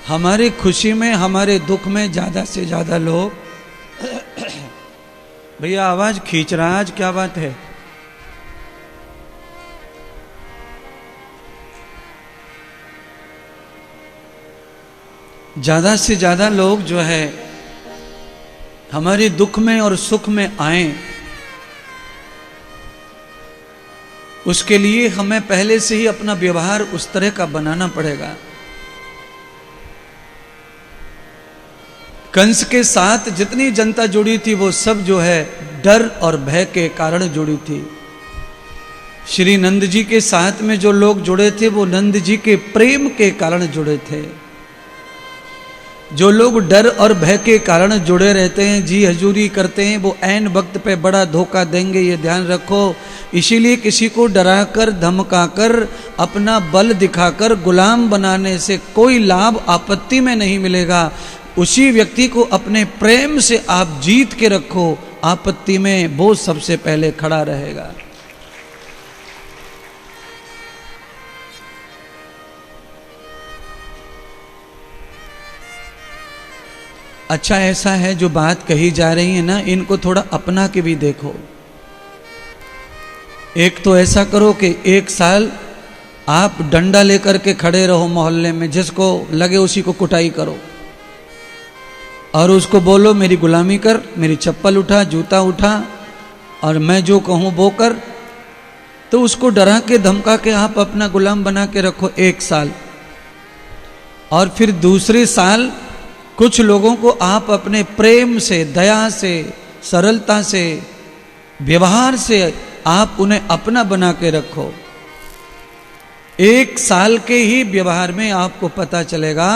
हमारी खुशी में, हमारे दुख में ज्यादा से ज्यादा लोग भैया आवाज खींच रहा है आज, क्या बात है? ज्यादा से ज्यादा लोग जो है हमारे दुख में और सुख में आए, उसके लिए हमें पहले से ही अपना व्यवहार उस तरह का बनाना पड़ेगा। कंस के साथ जितनी जनता जुड़ी थी वो सब जो है डर और भय के कारण जुड़ी थी। श्री नंद जी के साथ में जो लोग जुड़े थे वो नंद जी के प्रेम के कारण जुड़े थे। जो लोग डर और भय के कारण जुड़े रहते हैं, जी हजूरी करते हैं, वो ऐन वक्त पे बड़ा धोखा देंगे, ये ध्यान रखो। इसीलिए किसी को डराकर धमकाकर अपना बल दिखाकर गुलाम बनाने से कोई लाभ आपत्ति में नहीं मिलेगा। उसी व्यक्ति को अपने प्रेम से आप जीत के रखो, आपत्ति में वो सबसे पहले खड़ा रहेगा। अच्छा ऐसा है जो बात कही जा रही है ना, इनको थोड़ा अपना के भी देखो। एक तो ऐसा करो कि एक साल आप डंडा लेकर के खड़े रहो मोहल्ले में, जिसको लगे उसी को कुटाई करो और उसको बोलो मेरी गुलामी कर, मेरी चप्पल उठा, जूता उठा और मैं जो कहूं वो कर। तो उसको डरा के धमका के आप अपना गुलाम बना के रखो एक साल। और फिर दूसरे साल कुछ लोगों को आप अपने प्रेम से, दया से, सरलता से, व्यवहार से आप उन्हें अपना बना के रखो। एक साल के ही व्यवहार में आपको पता चलेगा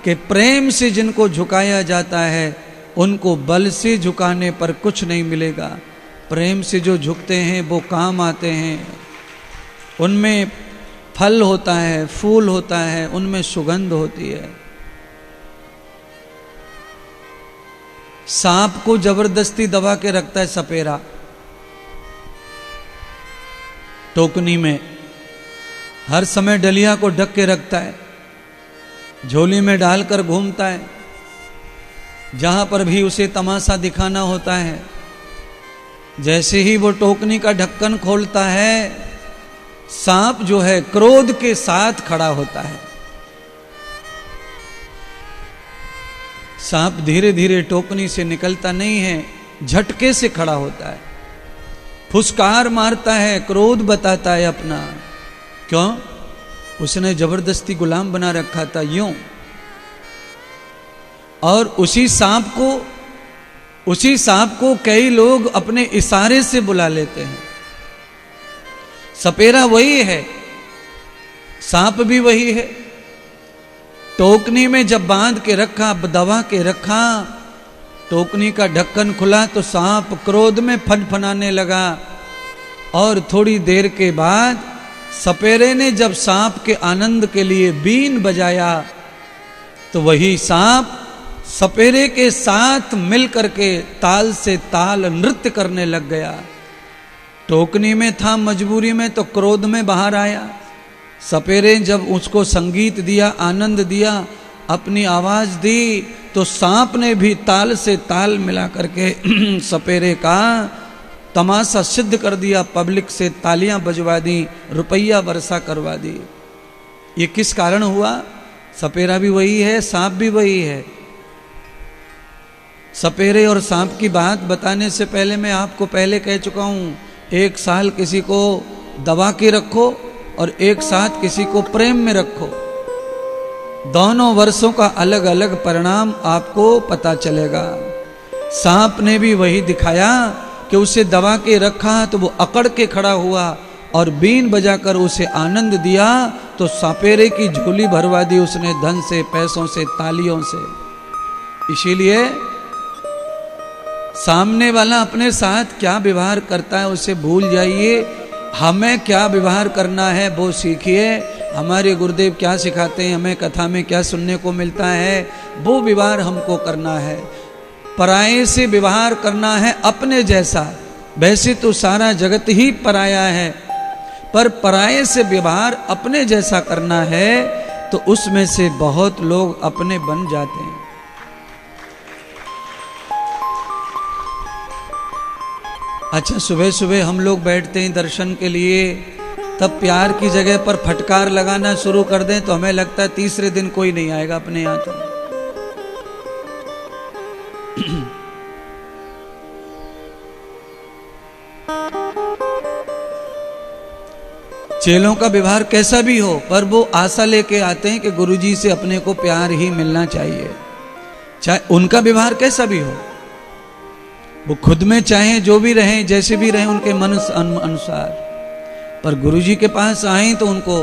कि प्रेम से जिनको झुकाया जाता है उनको बल से झुकाने पर कुछ नहीं मिलेगा। प्रेम से जो झुकते हैं वो काम आते हैं, उनमें फल होता है, फूल होता है, उनमें सुगंध होती है। सांप को जबरदस्ती दबा के रखता है सपेरा टोकनी में, हर समय डलिया को ढक के रखता है, झोली में डालकर घूमता है, जहां पर भी उसे तमाशा दिखाना होता है। जैसे ही वो टोकनी का ढक्कन खोलता है, सांप जो है क्रोध के साथ खड़ा होता है। सांप धीरे धीरे टोकनी से निकलता नहीं है, झटके से खड़ा होता है, फुसकार मारता है, क्रोध बताता है अपना। क्यों? उसने जबरदस्ती गुलाम बना रखा था यूं। और उसी सांप को कई लोग अपने इशारे से बुला लेते हैं। सपेरा वही है, सांप भी वही है। टोकनी में जब बांध के रखा, दबा के रखा, टोकनी का ढक्कन खुला तो सांप क्रोध में फनफनाने लगा। और थोड़ी देर के बाद सपेरे ने जब सांप के आनंद के लिए बीन बजाया तो वही सांप सपेरे के साथ मिल करके ताल से ताल नृत्य करने लग गया। टोकनी में था मजबूरी में तो क्रोध में बाहर आया। सपेरे जब उसको संगीत दिया, आनंद दिया, अपनी आवाज दी, तो सांप ने भी ताल से ताल मिला करके सपेरे का तमाशा सिद्ध कर दिया, पब्लिक से तालियां बजवा दी, रुपया वर्षा करवा दी। ये किस कारण हुआ? सपेरा भी वही है, सांप भी वही है। सपेरे और सांप की बात बताने से पहले मैं आपको पहले कह चुका हूं, एक साल किसी को दबा के रखो और एक साथ किसी को प्रेम में रखो। दोनों वर्षों का अलग अलग परिणाम आपको पता चलेगा। सांप ने भी वही दिखाया कि उसे दबा के रखा तो वो अकड़ के खड़ा हुआ और बीन बजाकर उसे आनंद दिया तो सपेरे की झोली भरवा दी उसने, धन से, पैसों से, तालियों से। इसीलिए सामने वाला अपने साथ क्या व्यवहार करता है उसे भूल जाइए, हमें क्या व्यवहार करना है वो सीखिए। हमारे गुरुदेव क्या सिखाते हैं, हमें कथा में क्या सुनने को मिलता है, वो व्यवहार हमको करना है। पराये से व्यवहार करना है अपने जैसा। वैसे तो सारा जगत ही पराया है, पर पराये से व्यवहार अपने जैसा करना है। तो उसमें से बहुत लोग अपने बन जाते हैं। अच्छा, सुबह सुबह हम लोग बैठते हैं दर्शन के लिए, तब प्यार की जगह पर फटकार लगाना शुरू कर दें तो हमें लगता है तीसरे दिन कोई नहीं आएगा अपने यहां। तो चेलों का व्यवहार कैसा भी हो, पर वो आशा लेके आते हैं कि गुरुजी से अपने को प्यार ही मिलना चाहिए, चाहे उनका व्यवहार कैसा भी हो। वो खुद में चाहे जो भी रहें, जैसे भी रहें उनके मन अनुसार, पर गुरुजी के पास आए तो उनको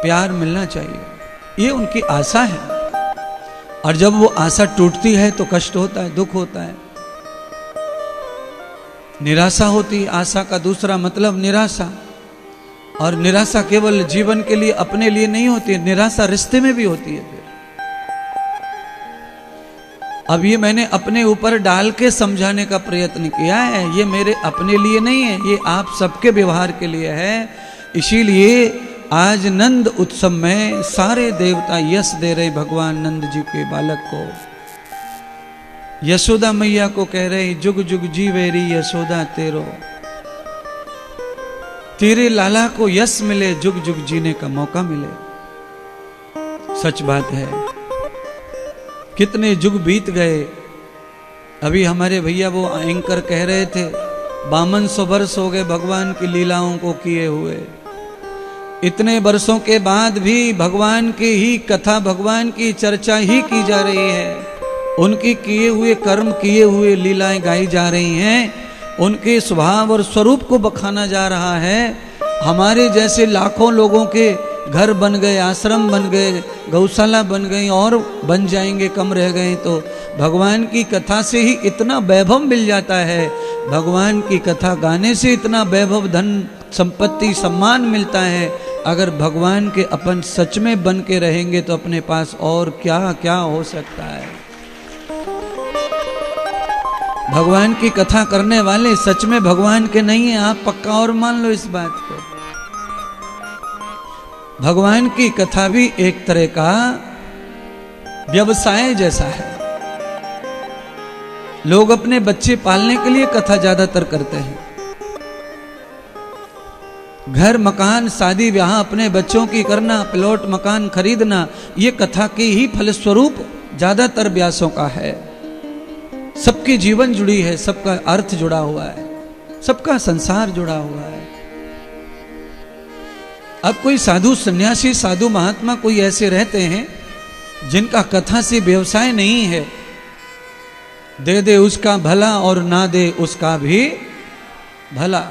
प्यार मिलना चाहिए, ये उनकी आशा है। और जब वो आशा टूटती है तो कष्ट होता है, दुख होता है, निराशा होती है। आशा का दूसरा मतलब निराशा, और निराशा केवल जीवन के लिए अपने लिए नहीं होती है, निराशा रिश्ते में भी होती है। फिर अब ये मैंने अपने ऊपर डाल के समझाने का प्रयत्न किया है, ये मेरे अपने लिए नहीं है, ये आप सबके व्यवहार के लिए है। इसीलिए आज नंद उत्सव में सारे देवता यश दे रहे भगवान नंद जी के बालक को। यशोदा मैया को कह रहे जुग जुग जीवेरी यशोदा तेरो, तेरे लाला को यश मिले, जुग जुग जीने का मौका मिले। सच बात है, कितने जुग बीत गए। अभी हमारे भैया वो एंकर कह रहे थे 5200 वर्ष हो गए भगवान की लीलाओं को किए हुए। इतने वर्षों के बाद भी भगवान की ही कथा, भगवान की चर्चा ही की जा रही है, उनकी किए हुए कर्म, किए हुए लीलाएं गाई जा रही हैं, उनके स्वभाव और स्वरूप को बखाना जा रहा है। हमारे जैसे लाखों लोगों के घर बन गए, आश्रम बन गए, गौशाला बन गई और बन जाएंगे, कम रह गए। तो भगवान की कथा से ही इतना वैभव मिल जाता है, भगवान की कथा गाने से इतना वैभव, धन संपत्ति, सम्मान मिलता है। अगर भगवान के अपन सच में बन के रहेंगे तो अपने पास और क्या क्या हो सकता है। भगवान की कथा करने वाले सच में भगवान के नहीं है, आप पक्का और मान लो इस बात को। भगवान की कथा भी एक तरह का व्यवसाय जैसा है। लोग अपने बच्चे पालने के लिए कथा ज्यादातर करते हैं। घर मकान, शादी ब्याह अपने बच्चों की करना, प्लॉट मकान खरीदना, ये कथा के ही फलस्वरूप ज्यादातर व्यासों का है। सबकी जीवन जुड़ी है, सबका अर्थ जुड़ा हुआ है, सबका संसार जुड़ा हुआ है। अब कोई साधु सन्यासी, साधु महात्मा कोई ऐसे रहते हैं जिनका कथा से व्यवसाय नहीं है, दे दे उसका भला और ना दे उसका भी भला।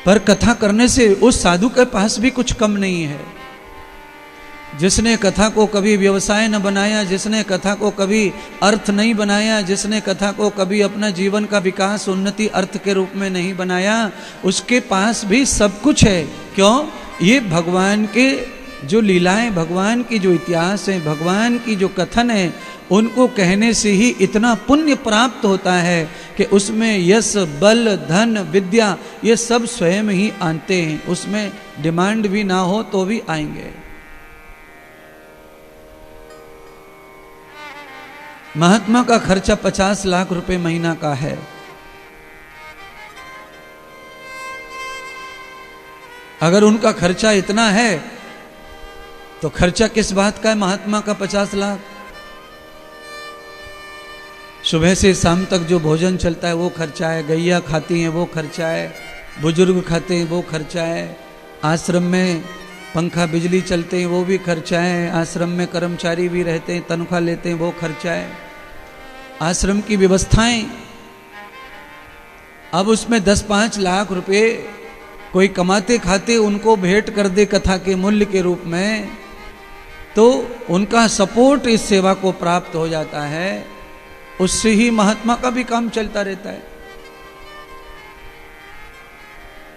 पर कथा करने से उस साधु के पास भी कुछ कम नहीं है। जिसने कथा को कभी व्यवसाय न बनाया, जिसने कथा को कभी अर्थ नहीं बनाया, जिसने कथा को कभी अपना जीवन का विकास, उन्नति अर्थ के रूप में नहीं बनाया, उसके पास भी सब कुछ है। क्यों? ये भगवान के जो लीलाएं, भगवान की जो इतिहास है, भगवान की जो कथन है, उनको कहने से ही इतना पुण्य प्राप्त होता है कि उसमें यश, बल, धन, विद्या ये सब स्वयं ही आते हैं। उसमें डिमांड भी ना हो तो भी आएंगे। महात्मा का खर्चा 50 लाख रुपए महीना का है। अगर उनका खर्चा इतना है तो खर्चा किस बात का है महात्मा का 50 लाख? सुबह से शाम तक जो भोजन चलता है वो खर्चा है, गैया खाती हैं वो खर्चा है, बुजुर्ग खाते हैं वो खर्चा है, आश्रम में पंखा बिजली चलते हैं वो भी खर्चा है, आश्रम में कर्मचारी भी रहते हैं, तनख्वाह लेते हैं वो खर्चा है, आश्रम की व्यवस्थाएं। अब उसमें 10-5 लाख रुपए कोई कमाते खाते उनको भेंट कर दे कथा के मूल्य के रूप में, तो उनका सपोर्ट इस सेवा को प्राप्त हो जाता है। उससे ही महात्मा का भी काम चलता रहता है।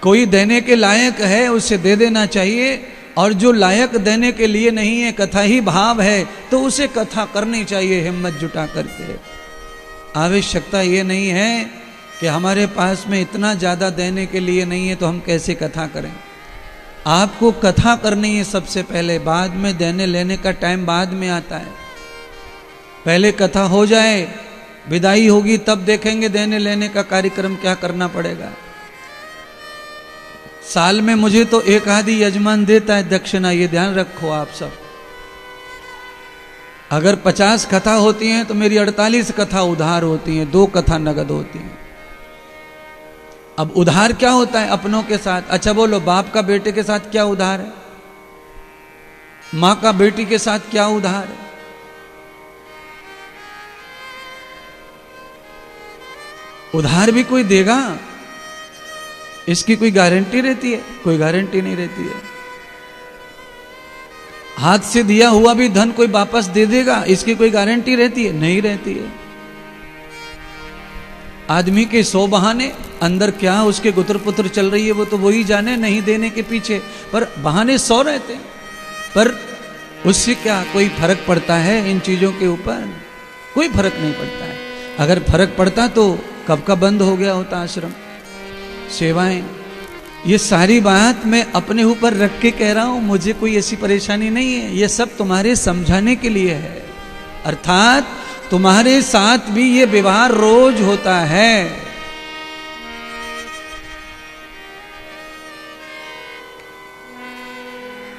कोई देने के लायक है उसे दे देना चाहिए, और जो लायक देने के लिए नहीं है, कथा ही भाव है, तो उसे कथा करनी चाहिए हिम्मत जुटा करके। आवश्यकता ये नहीं है कि हमारे पास में इतना ज़्यादा देने के लिए नहीं है तो हम कैसे कथा करें। आपको कथा करनी है सबसे पहले, बाद में देने लेने का टाइम बाद में आता है। पहले कथा हो जाए, विदाई होगी, तब देखेंगे देने लेने का कार्यक्रम क्या करना पड़ेगा। साल में मुझे तो एक आधी यजमान देता है दक्षिणा, ये ध्यान रखो आप सब। अगर 50 कथा होती हैं तो मेरी 48 कथा उधार होती हैं, 2 कथा नगद होती हैं। अब उधार क्या होता है अपनों के साथ? अच्छा बोलो, बाप का बेटे के साथ क्या उधार है? मां का बेटी के साथ क्या उधार है? उधार भी कोई देगा? इसकी कोई गारंटी रहती है? कोई गारंटी नहीं रहती है। हाथ से दिया हुआ भी धन कोई वापस दे देगा, इसकी कोई गारंटी रहती है? नहीं रहती है। आदमी के 100 बहाने, अंदर क्या उसके गुतर पुत्र चल रही है वो तो वही जाने, नहीं देने के पीछे, पर बहाने 100 रहते हैं। पर उससे क्या कोई फर्क पड़ता है इन चीजों के ऊपर? कोई फर्क नहीं पड़ता है। अगर फर्क पड़ता तो कब का बंद हो गया होता आश्रम, सेवाएं। ये सारी बात मैं अपने ऊपर रख के कह रहा हूं, मुझे कोई ऐसी परेशानी नहीं है। ये सब तुम्हारे समझाने के लिए है, अर्थात तुम्हारे साथ भी ये व्यवहार रोज होता है।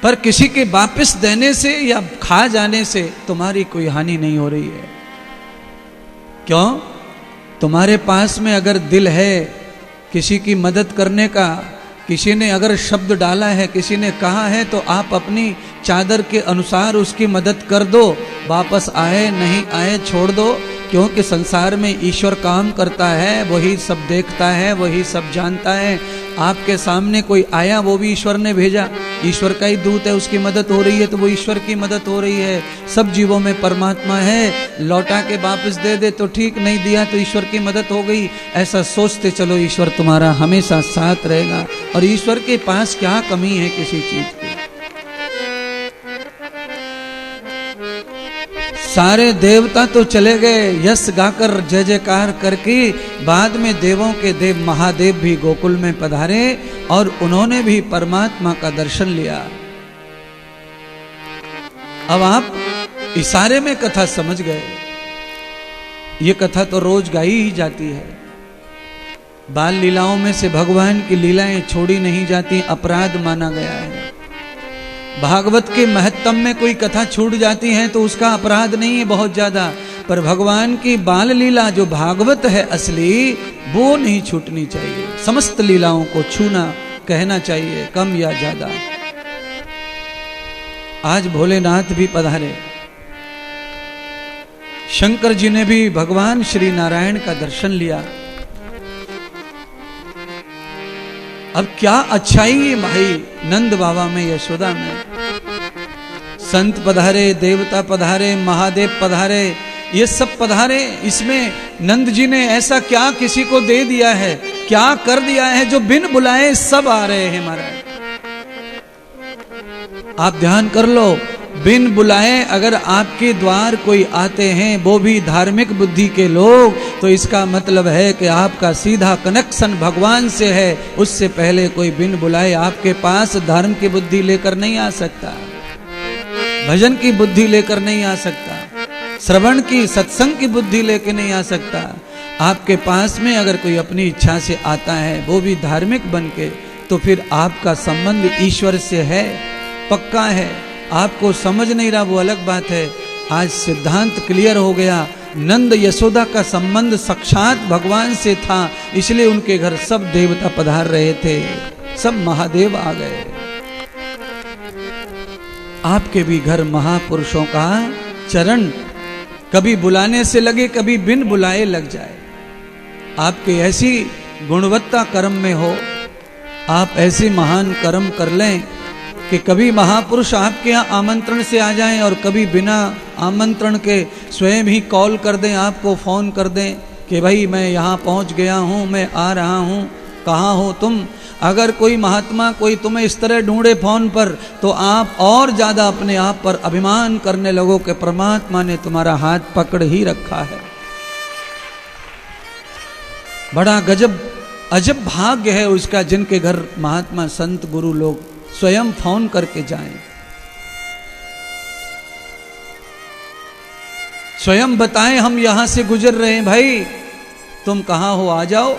पर किसी के वापस देने से या खा जाने से तुम्हारी कोई हानि नहीं हो रही है। क्यों? तुम्हारे पास में अगर दिल है किसी की मदद करने का, किसी ने अगर शब्द डाला है, किसी ने कहा है, तो आप अपनी चादर के अनुसार उसकी मदद कर दो। वापस आए नहीं आए छोड़ दो, क्योंकि संसार में ईश्वर काम करता है, वही सब देखता है, वही सब जानता है। आपके सामने कोई आया, वो भी ईश्वर ने भेजा, ईश्वर का ही दूत है, उसकी मदद हो रही है तो वो ईश्वर की मदद हो रही है। सब जीवों में परमात्मा है, लौटा के वापस दे दे तो ठीक, नहीं दिया तो ईश्वर की मदद हो गई। ऐसा सोचते चलो, ईश्वर तुम्हारा हमेशा साथ रहेगा। और ईश्वर के पास क्या कमी है किसी चीज की? सारे देवता तो चले गए यश गाकर जय जयकार करके, बाद में देवों के देव महादेव भी गोकुल में पधारे और उन्होंने भी परमात्मा का दर्शन लिया। अब आप इशारे में कथा समझ गए। ये कथा तो रोज गाई ही जाती है। बाल लीलाओं में से भगवान की लीलाएं छोड़ी नहीं जाती, अपराध माना गया है। भागवत के महत्तम में कोई कथा छूट जाती है तो उसका अपराध नहीं है बहुत ज्यादा, पर भगवान की बाल लीला जो भागवत है असली, वो नहीं छूटनी चाहिए। समस्त लीलाओं को छूना कहना चाहिए, कम या ज्यादा। आज भोलेनाथ भी पधारे, शंकर जी ने भी भगवान श्री नारायण का दर्शन लिया। अब क्या अच्छाई है भाई नंद बाबा में, यशोदा में। संत पधारे, देवता पधारे, महादेव पधारे, ये सब पधारे। इसमें नंद जी ने ऐसा क्या किसी को दे दिया है, क्या कर दिया है जो बिन बुलाए सब आ रहे हैं महाराज। आप ध्यान कर लो, बिन बुलाए अगर आपके द्वार कोई आते हैं, वो भी धार्मिक बुद्धि के लोग, तो इसका मतलब है कि आपका सीधा कनेक्शन भगवान से है। उससे पहले कोई बिन बुलाए आपके पास धर्म की बुद्धि लेकर नहीं आ सकता, भजन की बुद्धि लेकर नहीं आ सकता, श्रवण की सत्संग की बुद्धि लेकर नहीं आ सकता। आपके पास में अगर कोई अपनी इच्छा से आता है, वो भी धार्मिक बन के, तो फिर आपका संबंध ईश्वर से है, पक्का है। आपको समझ नहीं रहा वो अलग बात है। आज सिद्धांत क्लियर हो गया। नंद यशोदा का संबंध साक्षात भगवान से था, इसलिए उनके घर सब देवता पधार रहे थे, सब महादेव आ गए। आपके भी घर महापुरुषों का चरण कभी बुलाने से लगे, कभी बिन बुलाए लग जाए। आपके ऐसी गुणवत्ता कर्म में हो, आप ऐसे महान कर्म कर लें कि कभी महापुरुष आपके यहाँ आमंत्रण से आ जाएं और कभी बिना आमंत्रण के स्वयं ही कॉल कर दें, आपको फ़ोन कर दें कि भाई मैं यहाँ पहुँच गया हूँ, मैं आ रहा हूँ, कहाँ हो तुम। अगर कोई महात्मा कोई तुम्हें इस तरह ढूंढे फ़ोन पर, तो आप और ज़्यादा अपने आप पर अभिमान करने लगो कि परमात्मा ने तुम्हारा हाथ पकड़ ही रखा है। बड़ा गजब अजब भाग्य है उसका जिनके घर महात्मा संत गुरु लोग स्वयं फोन करके जाएं, स्वयं बताएं हम यहां से गुजर रहे हैं, भाई तुम कहां हो आ जाओ।